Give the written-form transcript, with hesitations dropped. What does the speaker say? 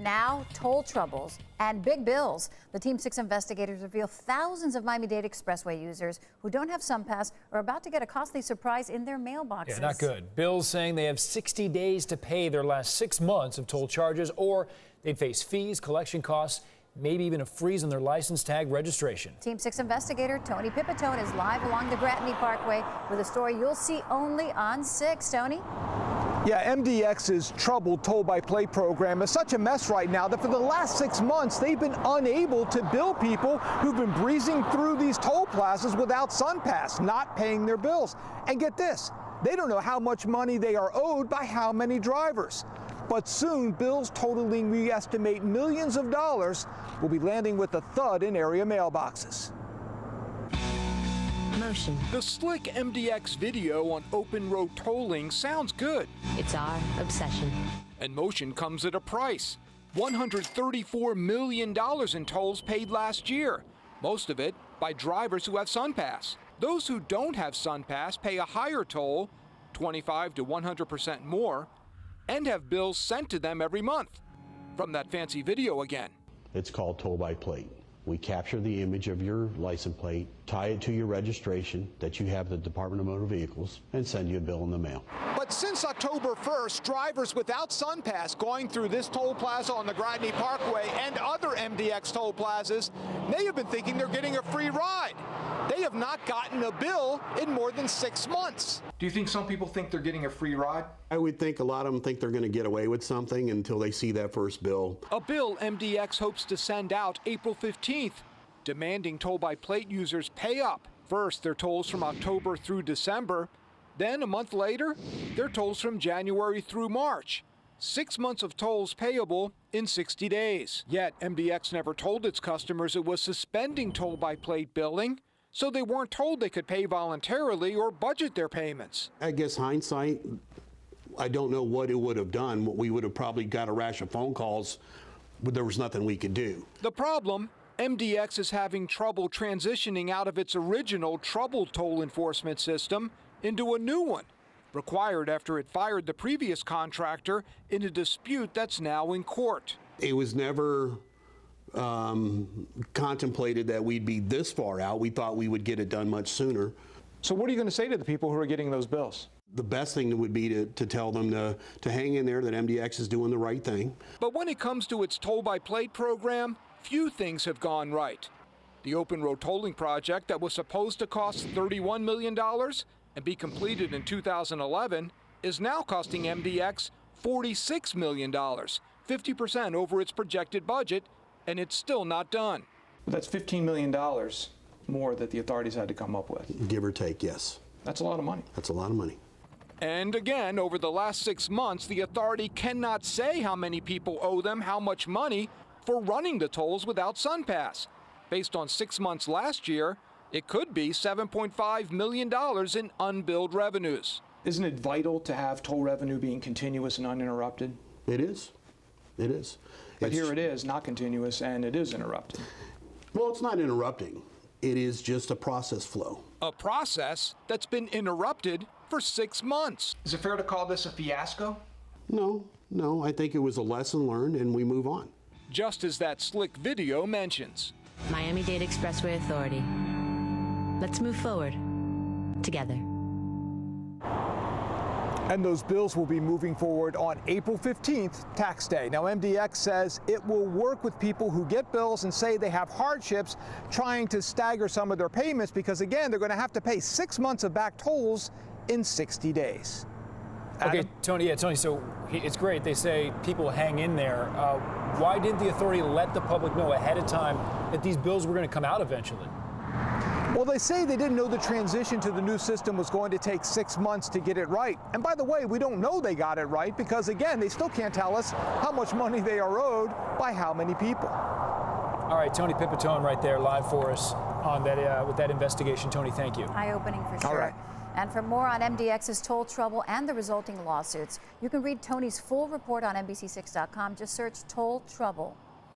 now toll troubles and big bills. The Team 6 investigators reveal thousands of Miami-Dade Expressway users who don't have SunPass are about to get a costly surprise in their mailboxes. Yeah, not good. Bills saying they have 60 days to pay their last 6 months of toll charges, or they'd face fees, collection costs, maybe even a freeze on their license tag registration. Team 6 investigator Tony Pipitone is live along the Gratney Parkway with a story you'll see only on 6. Tony? Yeah, MDX's troubled toll-by-plate program is such a mess right now that for the last 6 months, they've been unable to bill people who've been breezing through these toll plazas without SunPass, not paying their bills. And get this, they don't know how much money they are owed by how many drivers. But soon, bills totaling, we estimate, millions of dollars will be landing with a thud in area mailboxes. Motion. The slick MDX video on open road tolling sounds good. It's our obsession. And Motion comes at a price. $134 million in tolls paid last year. Most of it by drivers who have SunPass. Those who don't have SunPass pay a higher toll, 25 to 100% more, and have bills sent to them every month. From that fancy video again. It's called toll by plate. We capture the image of your license plate, tie it to your registration that you have the Department of Motor Vehicles, and send you a bill in the mail. But since October 1st, drivers without SunPass going through this toll plaza on the Gratney Parkway and other MDX toll plazas may have been thinking they're getting a free ride. They have not gotten a bill in more than 6 months. Do you think some people think they're getting a free ride? I would think a lot of them think they're going to get away with something until they see that first bill. A bill MDX hopes to send out April 15th, demanding toll-by-plate users pay up. First, their tolls from October through December. Then, a month later, their tolls from January through March. 6 months of tolls payable in 60 days. Yet, MDX never told its customers it was suspending toll-by-plate billing, so they weren't told they could pay voluntarily or budget their payments. I guess hindsight, I don't know what it would have done. We would have probably got a rash of phone calls, but there was nothing we could do. The problem, MDX is having trouble transitioning out of its original troubled toll enforcement system into a new one, required after it fired the previous contractor in a dispute that's now in court. It was never contemplated that we'd be this far out. We thought we would get it done much sooner. So what are you going to say to the people who are getting those bills? The best thing would be to tell them to hang in there, that MDX is doing the right thing. But when it comes to its toll-by-plate program, few things have gone right. The open road tolling project that was supposed to cost $31 million and be completed in 2011 is now costing MDX $46 million, 50% over its projected budget, and it's still not done. That's $15 million more that the authorities had to come up with. Give or take, yes. That's a lot of money. That's a lot of money. And again, over the last 6 months, the authority cannot say how many people owe them how much money for running the tolls without SunPass. Based on 6 months last year, it could be $7.5 million in unbilled revenues. Isn't it vital to have toll revenue being continuous and uninterrupted? It is. It is. But here it is, not continuous, and it is interrupted. Well, it's not interrupting. It is just a process flow. A process that's been interrupted for 6 months. Is it fair to call this a fiasco? No, I think it was a lesson learned, and we move on. Just as that slick video mentions. Miami-Dade Expressway Authority. Let's move forward together. And those bills will be moving forward on April 15th, tax day. Now, MDX says it will work with people who get bills and say they have hardships trying to stagger some of their payments because, again, they're going to have to pay 6 months of back tolls in 60 days. Okay, Adam? Tony, so it's great. They say people hang in there. Why didn't the authority let the public know ahead of time that these bills were going to come out eventually? Well, they say they didn't know the transition to the new system was going to take 6 months to get it right. And by the way, we don't know they got it right because, again, they still can't tell us how much money they are owed by how many people. All right, Tony Pipitone right there live for us on that with that investigation. Tony, thank you. Eye-opening for sure. All right. And for more on MDX's toll trouble and the resulting lawsuits, you can read Tony's full report on NBC6.com. Just search Toll Trouble.